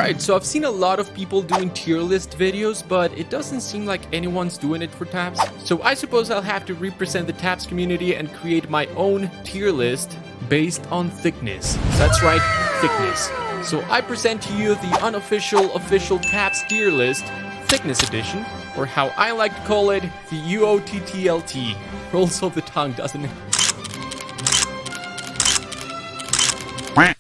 Alright, so I've seen a lot of people doing tier list videos, but it doesn't seem like anyone's doing it for tabs. So I suppose I'll have to represent the tabs community and create my own tier list based on thickness. That's right, thickness. So I present to you the unofficial official tabs tier list, thickness edition, or how I like to call it, the UOTTLT. Rolls off the tongue, doesn't it?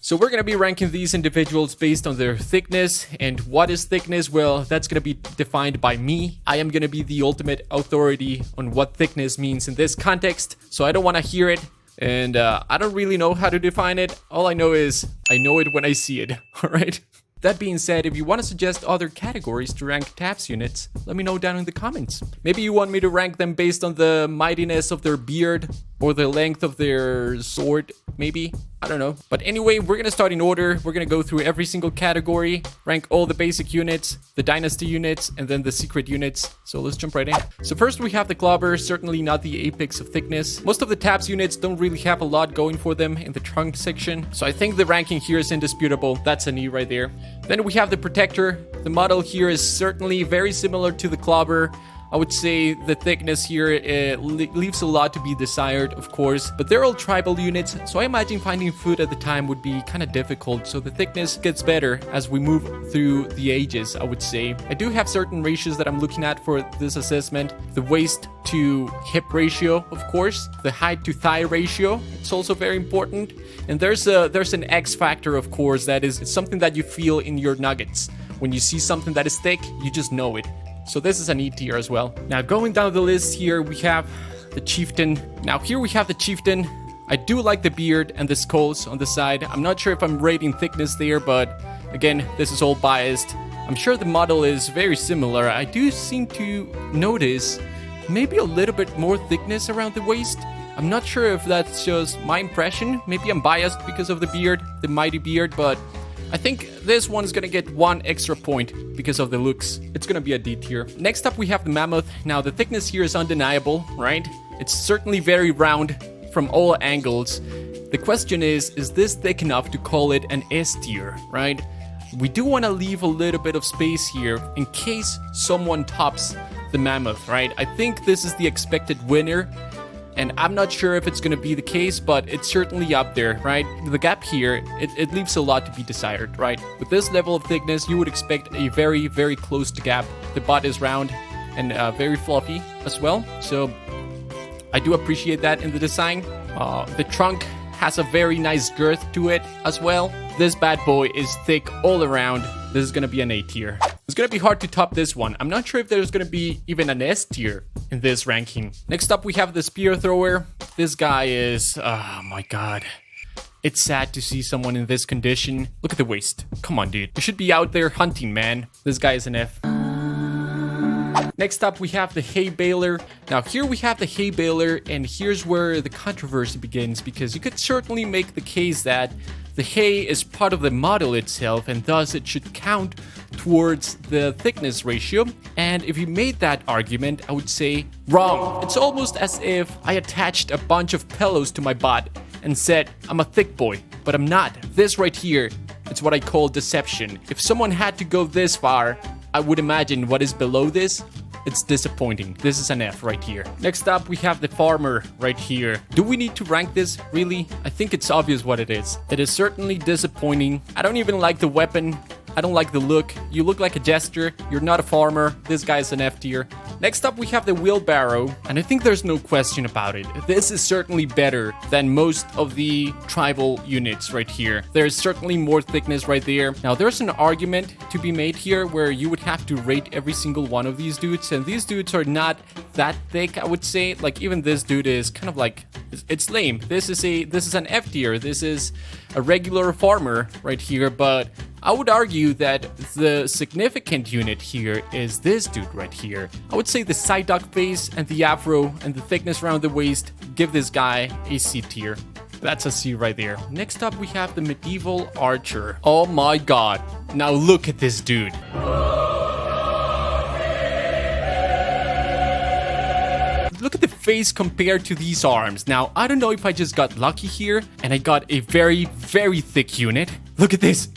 So we're going to be ranking these individuals based on their thickness. And what is thickness? Well, that's going to be defined by me. I am going to be the ultimate authority on what thickness means in this context. So I don't want to hear it. And I don't really know how to define it. All I know is I know it when I see it. All right. That being said, if you want to suggest other categories to rank tabs units, let me know down in the comments. Maybe you want me to rank them based on the mightiness of their beard or the length of their sword, maybe? I don't know. But anyway, we're going to start in order. We're going to go through every single category, rank all the basic units, the dynasty units, and then the secret units. So let's jump right in. So first we have the clobber, certainly not the apex of thickness. Most of the tabs units don't really have a lot going for them in the trunk section. So I think the ranking here is indisputable. That's an E right there. Then we have the protector. The model here is certainly very similar to the clobber. I would say the thickness here leaves a lot to be desired, of course, but they're all tribal units, so I imagine finding food at the time would be kind of difficult, so the thickness gets better as we move through the ages, I would say. I do have certain ratios that I'm looking at for this assessment. The waist to hip ratio, of course, the height to thigh ratio, it's also very important, and there's an X factor, of course, that is something that you feel in your nuggets. When you see something that is thick, you just know it. So this is an E tier as well. Now going down the list here, we have the Chieftain. Now here we have the Chieftain. I do like the beard and the skulls on the side. I'm not sure if I'm rating thickness there, but again, this is all biased. I'm sure the model is very similar. I do seem to notice maybe a little bit more thickness around the waist. I'm not sure if that's just my impression. Maybe I'm biased because of the beard, the mighty beard, but I think this one's gonna get one extra point because of the looks. It's gonna be a D tier. Next up we have the Mammoth. Now the thickness here is undeniable, right? It's certainly very round from all angles. The question is this thick enough to call it an S tier, right? We do want to leave a little bit of space here in case someone tops the Mammoth, right? I think this is the expected winner. And I'm not sure if it's going to be the case, but it's certainly up there, right? The gap here, it leaves a lot to be desired, right? With this level of thickness, you would expect a very, very close to gap. The butt is round and very fluffy as well. So I do appreciate that in the design. The trunk has a very nice girth to it as well. This bad boy is thick all around. This is going to be an A tier. It's going to be hard to top this one. I'm not sure if there's going to be even an S tier in this ranking. Next up, we have the spear thrower. This guy is, oh my god. It's sad to see someone in this condition. Look at the waist. Come on, dude. You should be out there hunting, man. This guy is an F. Next up, we have the Hay Baler. Now, here we have the Hay Baler, and here's where the controversy begins, because you could certainly make the case that the hay is part of the model itself, and thus it should count towards the thickness ratio. And if you made that argument, I would say wrong. It's almost as if I attached a bunch of pillows to my butt and said, I'm a thick boy, but I'm not. This right here, it's what I call deception. If someone had to go this far, I would imagine what is below this. It's disappointing. This is an F right here. Next up, we have the farmer right here. Do we need to rank this? Really? I think it's obvious what it is. It is certainly disappointing. I don't even like the weapon. I don't like the look. You look like a jester. You're not a farmer. This guy's an F tier. Next up, we have the wheelbarrow, and I think there's no question about it. This is certainly better than most of the tribal units right here. There's certainly more thickness right there. Now, there's an argument to be made here where you would have to rate every single one of these dudes, and these dudes are not that thick, I would say. Like, even this dude is kind of like, it's lame. This is an F tier. This is a regular farmer right here, but I would argue that the significant unit here is this dude right here. I would say the side duck face and the afro and the thickness around the waist give this guy a C tier. That's a C right there. Next up, we have the medieval archer. Oh my god. Now look at this dude. Look at the face compared to these arms. Now, I don't know if I just got lucky here and I got a very, very thick unit. Look at this.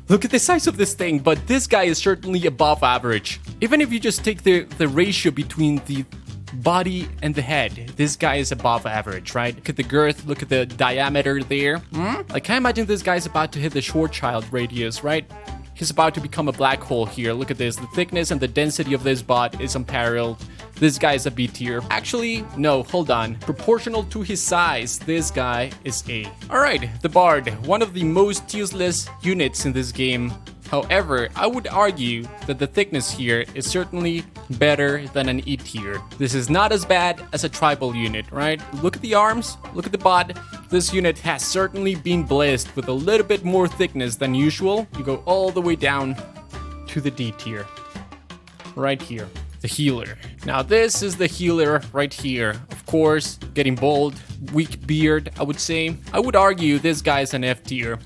Look at the size of this thing, but this guy is certainly above average. Even if you just take the ratio between the body and the head, this guy is above average, right? Look at the girth, look at the diameter there. Like, I imagine this guy's about to hit the Schwarzschild radius, right? He's about to become a black hole here. Look at this. The thickness and the density of this bot is unparalleled. This guy is a B tier. Actually, no, hold on. Proportional to his size, this guy is A. Alright, the Bard. One of the most useless units in this game. However, I would argue that the thickness here is certainly better than an E tier. This is not as bad as a tribal unit, right? Look at the arms, look at the bot. This unit has certainly been blessed with a little bit more thickness than usual. You go all the way down to the D tier. Right here, the healer. Now this is the healer right here. Of course, getting bold, weak beard, I would say. I would argue this guy is an F tier.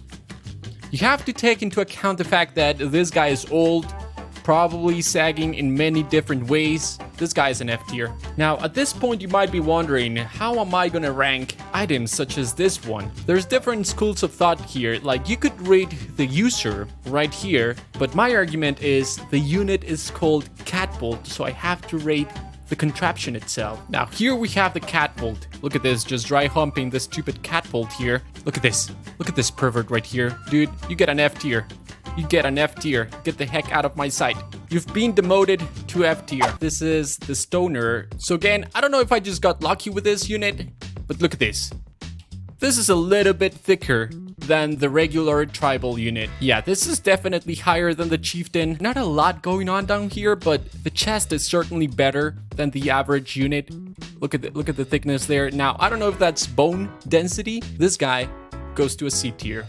You have to take into account the fact that this guy is old, probably sagging in many different ways. This guy is an F tier. Now, at this point, you might be wondering, how am I gonna rank items such as this one? There's different schools of thought here. Like, you could rate the user right here, but my argument is the unit is called Catbolt, so I have to rate the contraption itself. Now, here we have the Catbolt. Look at this, just dry humping this stupid Catbolt here. Look at this. Look at this pervert right here. Dude, you get an F tier. You get an F tier. Get the heck out of my sight. You've been demoted to F tier. This is the Stoner. So again, I don't know if I just got lucky with this unit, but look at this. This is a little bit thicker than the regular tribal unit. Yeah, this is definitely higher than the Chieftain. Not a lot going on down here, but the chest is certainly better than the average unit. Look at the thickness there. Now, I don't know if that's bone density. This guy goes to a C tier.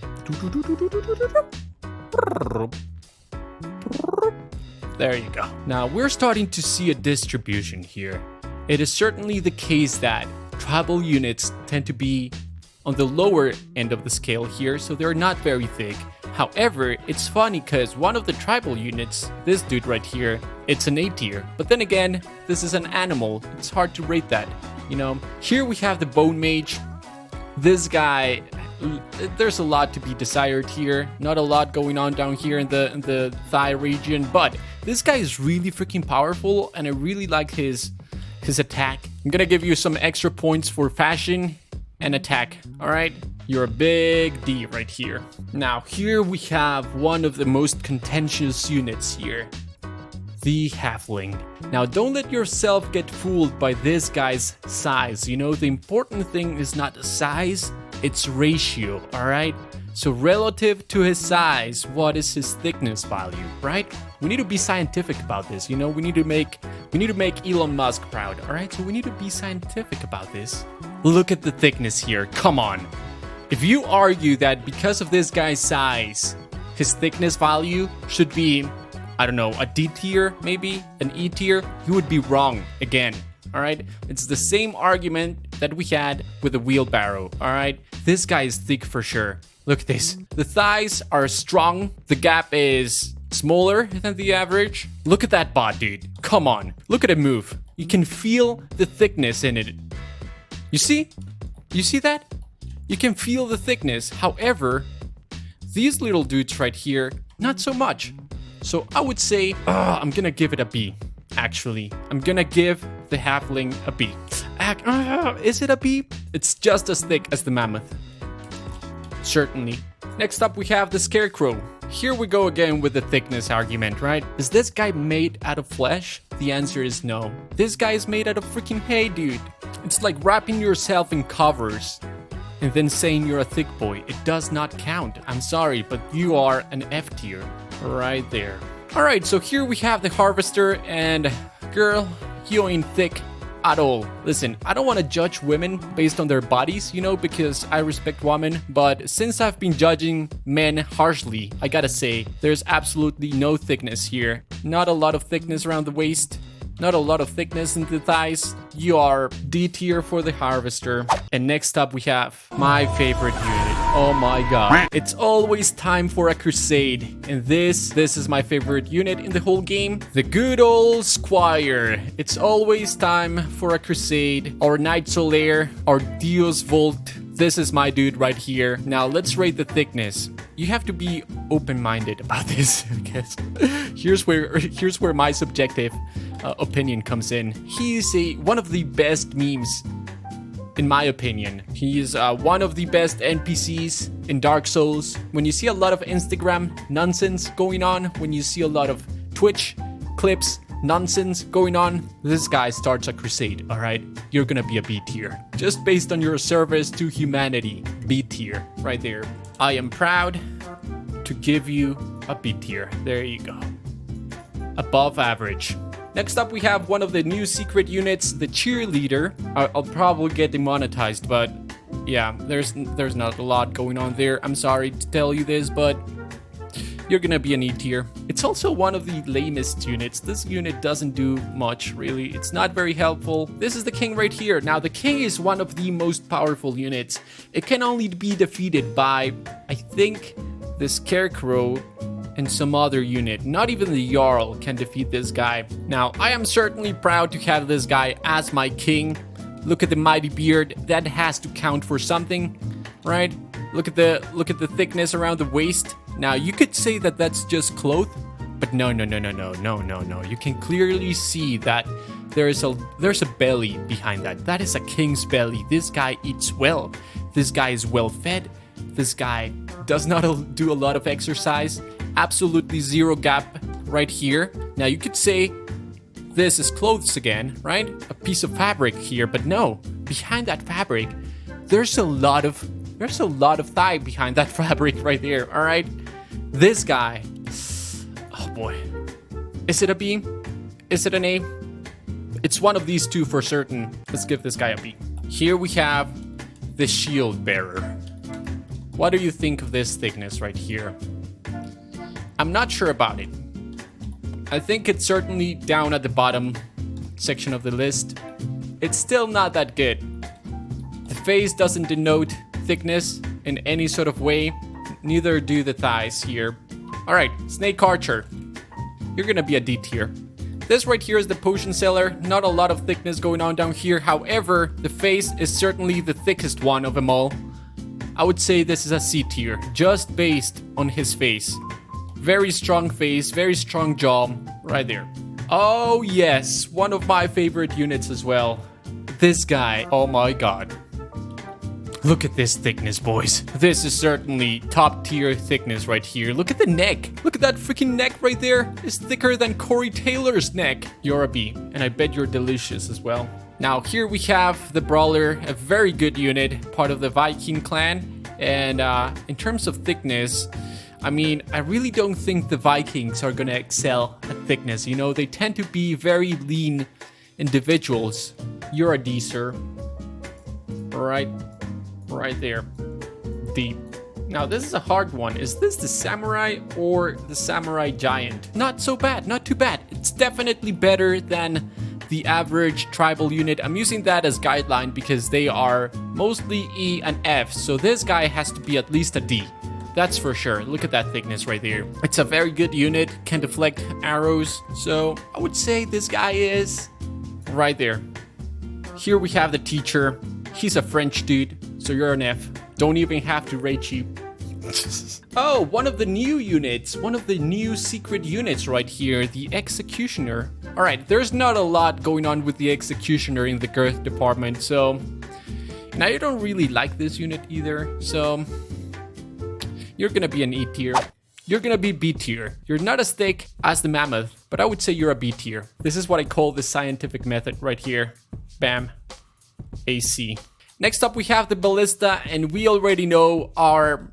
There you go. Now, we're starting to see a distribution here. It is certainly the case that tribal units tend to be on the lower end of the scale here, so they're not very thick. However, it's funny because one of the tribal units, this dude right here, it's an A tier. But then again, this is an animal. It's hard to rate that, you know. Here we have the Bone Mage. This guy, there's a lot to be desired here. Not a lot going on down here in the thigh region, but this guy is really freaking powerful, and I really like his attack. I'm gonna give you some extra points for fashion and attack. All right, you're a big D right here. Now here we have one of the most contentious units here, the Halfling. Now don't let yourself get fooled by this guy's size. You know, the important thing is not the size, it's ratio. All right, so relative to his size, what is his thickness value, right? We need to be scientific about this. You know, we need to make Elon Musk proud. All right, so we need to be scientific about this. Look at the thickness here. Come on. If you argue that because of this guy's size, his thickness value should be, I don't know, a D tier, maybe an E tier, you would be wrong again. All right, it's the same argument that we had with the wheelbarrow. All right, this guy is thick for sure. Look at this. The thighs are strong. The gap is smaller than the average. Look at that bot, dude. Come on. Look at it move. You can feel the thickness in it. You see? You see that? You can feel the thickness. However, these little dudes right here, not so much. So I would say, I'm gonna give it a B. Actually, I'm gonna give the Halfling a B. Is it a B? It's just as thick as the Mammoth. Certainly. Next up, we have the Scarecrow. Here we go again with the thickness argument, right? Is this guy made out of flesh? The answer is no. This guy is made out of freaking hay, dude. It's like wrapping yourself in covers and then saying you're a thick boy. It does not count. I'm sorry, but you are an F tier right there. All right, so here we have the Harvester, and girl, you ain't thick at all. Listen, I don't want to judge women based on their bodies, you know, because I respect women, but since I've been judging men harshly, I gotta say, there's absolutely no thickness here. Not a lot of thickness around the waist, not a lot of thickness in the thighs. You are D tier for the Harvester. And next up we have my favorite unit. Oh my god. It's always time for a crusade. And this is my favorite unit in the whole game. The good old Squire. It's always time for a crusade. Our Knight Solaire, our Dios Volt This is my dude right here. Now let's rate the thickness. You have to be open-minded about this, I guess. Here's where my subjective opinion comes in. He is one of the best memes, in my opinion. He is one of the best NPCs in Dark Souls. When you see a lot of Instagram nonsense going on, when you see a lot of Twitch clips nonsense going on, this guy starts a crusade, all right? You're gonna be a B tier. Just based on your service to humanity. B tier, right there. I am proud to give you a B tier. There you go. Above average. Next up, we have one of the new secret units, the Cheerleader. I'll probably get demonetized, but yeah, there's not a lot going on there. I'm sorry to tell you this, but you're gonna be an E tier. It's also one of the lamest units. This unit doesn't do much, really. It's not very helpful. This is the king right here. Now, the king is one of the most powerful units. It can only be defeated by, I think, the Scarecrow and some other unit. Not even the Jarl can defeat this guy. Now, I am certainly proud to have this guy as my king. Look at the mighty beard. That has to count for something, right? Look at the thickness around the waist. Now, you could say that that's just cloth, but no. You can clearly see that there's a belly behind that. That is a king's belly. This guy eats well. This guy is well fed. This guy does not do a lot of exercise. Absolutely zero gap right here. Now, you could say this is clothes again, right? A piece of fabric here, but no. Behind that fabric, there's a lot of thigh behind that fabric right there, all right? This guy, oh boy. Is it a B? Is it an A? It's one of these two for certain. Let's give this guy a B. Here we have the shield bearer. What do you think of this thickness right here? I'm not sure about it. I think it's certainly down at the bottom section of the list. It's still not that good. The face doesn't denote thickness in any sort of way. Neither do the thighs here. All right, Snake Archer. You're gonna be a D tier. This right here is the potion seller. Not a lot of thickness going on down here. However, the face is certainly the thickest one of them all. I would say this is a C tier, just based on his face. Very strong face, very strong jaw, right there. Oh yes, one of my favorite units as well. This guy, oh my god. Look at this thickness, boys. This is certainly top tier thickness right here. Look at the neck. Look at that freaking neck right there. It's thicker than Corey Taylor's neck. You're a B, and I bet you're delicious as well. Now, here we have the Brawler, a very good unit, part of the Viking clan. And in terms of thickness, I mean, I really don't think the Vikings are gonna excel at thickness. You know, they tend to be very lean individuals. You're a D, sir. Right there. D. Now, this is a hard one. Is this the samurai or the samurai giant? Not so bad, not too bad. It's definitely better than the average tribal unit. I'm using that as guideline because they are mostly E and F, so this guy has to be at least a D. That's for sure. Look at that thickness right there. It's a very good unit, can deflect arrows, so I would say this guy is right there. Here we have the teacher. He's a French dude, so you're an F. Don't even have to rate you. Oh, one of the new units, one of the new secret units right here, the Executioner. All right, there's not a lot going on with the Executioner in the girth department, so now you don't really like this unit either, so you're gonna be an E tier. You're gonna be B tier. You're not as thick as the Mammoth, but I would say you're a B tier. This is what I call the scientific method right here. Bam. AC. Next up, we have the Ballista, and we already know our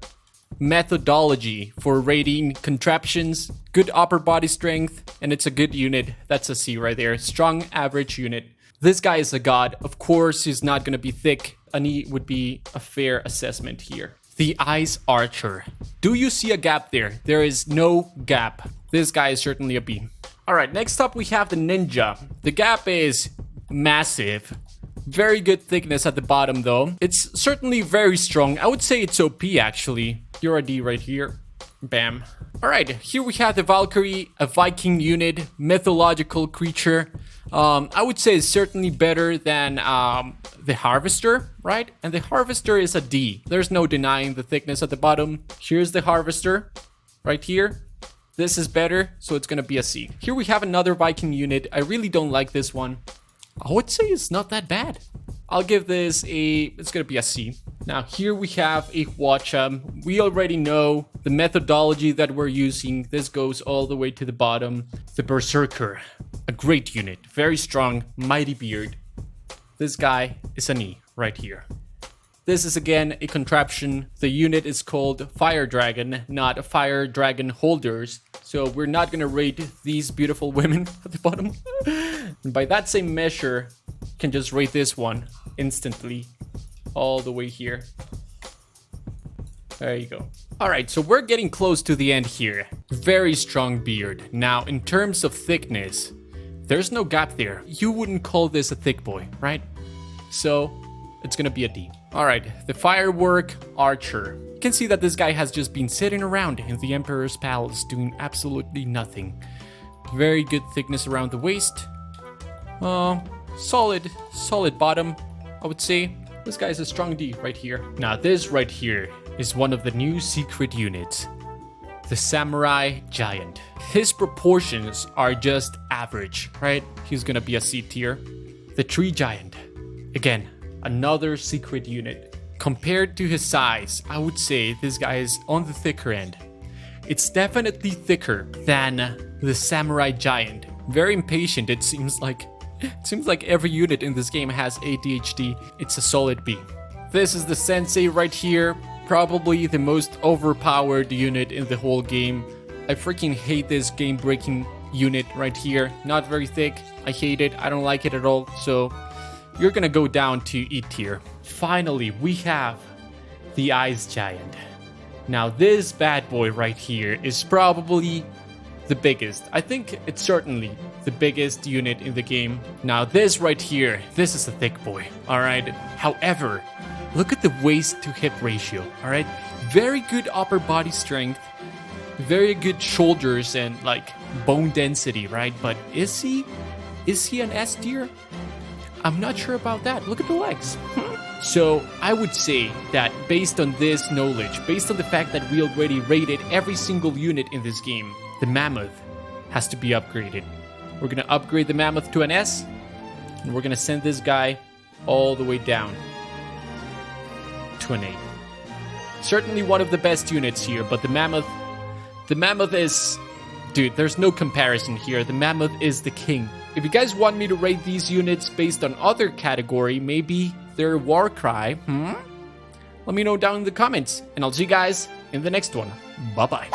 methodology for rating contraptions. Good upper body strength, and it's a good unit. That's a C right there. Strong average unit. This guy is a god. Of course, he's not gonna be thick. An E would be a fair assessment here. The Ice Archer. Do you see a gap there? There is no gap. This guy is certainly a B. All right, next up we have the Ninja. The gap is massive. Very good thickness at the bottom though. It's certainly very strong. I would say it's OP actually. You're a D right here. Bam. All right, here we have the Valkyrie, a Viking unit, mythological creature. I would say it's certainly better than the Harvester, right? And the Harvester is a D. There's no denying the thickness at the bottom. Here's the Harvester right here. This is better, so it's gonna be a C. Here we have another Viking unit. I really don't like this one. I would say it's not that bad. I'll give this it's gonna be a C. Now here we have a Watcha. We already know the methodology that we're using. This goes all the way to the bottom. The Berserker, a great unit, very strong, mighty beard. This guy is an E right here. This is again a contraption. The unit is called Fire Dragon, not Fire Dragon Holders. So we're not gonna rate these beautiful women at the bottom. And by that same measure, you can just rate this one instantly, all the way here. There you go. All right, so we're getting close to the end here. Very strong beard. Now, in terms of thickness, there's no gap there. You wouldn't call this a thick boy, right? So it's gonna be a D. All right, the Firework Archer. You can see that this guy has just been sitting around in the Emperor's Palace doing absolutely nothing. Very good thickness around the waist. Solid bottom, I would say. This guy's a strong D right here. Now this right here is one of the new secret units. The Samurai Giant. His proportions are just average, right? He's gonna be a C tier. The Tree Giant. Again, another secret unit. Compared to his size, I would say this guy is on the thicker end. It's definitely thicker than the Samurai Giant. Very impatient, it seems like. It seems like every unit in this game has ADHD. It's a solid B. This is the Sensei right here. Probably the most overpowered unit in the whole game. I freaking hate this game-breaking unit right here. Not very thick. I hate it. I don't like it at all. So you're gonna go down to E tier. Finally, we have the Ice Giant. Now this bad boy right here is probably the biggest. I think it's certainly the biggest unit in the game. Now this right here, this is a thick boy, all right? However, look at the waist to hip ratio, all right? Very good upper body strength, very good shoulders and like bone density, right? But is he an S tier? I'm not sure about that. Look at the legs. So I would say that based on this knowledge, based on the fact that we already rated every single unit in this game, the Mammoth has to be upgraded. We're gonna upgrade the Mammoth to an S, and we're gonna send this guy all the way down to an A. Certainly one of the best units here, but the Mammoth is, dude, there's no comparison here. The Mammoth is the king. If you guys want me to rate these units based on other category, maybe their war cry, let me know down in the comments, and I'll see you guys in the next one. Bye-bye.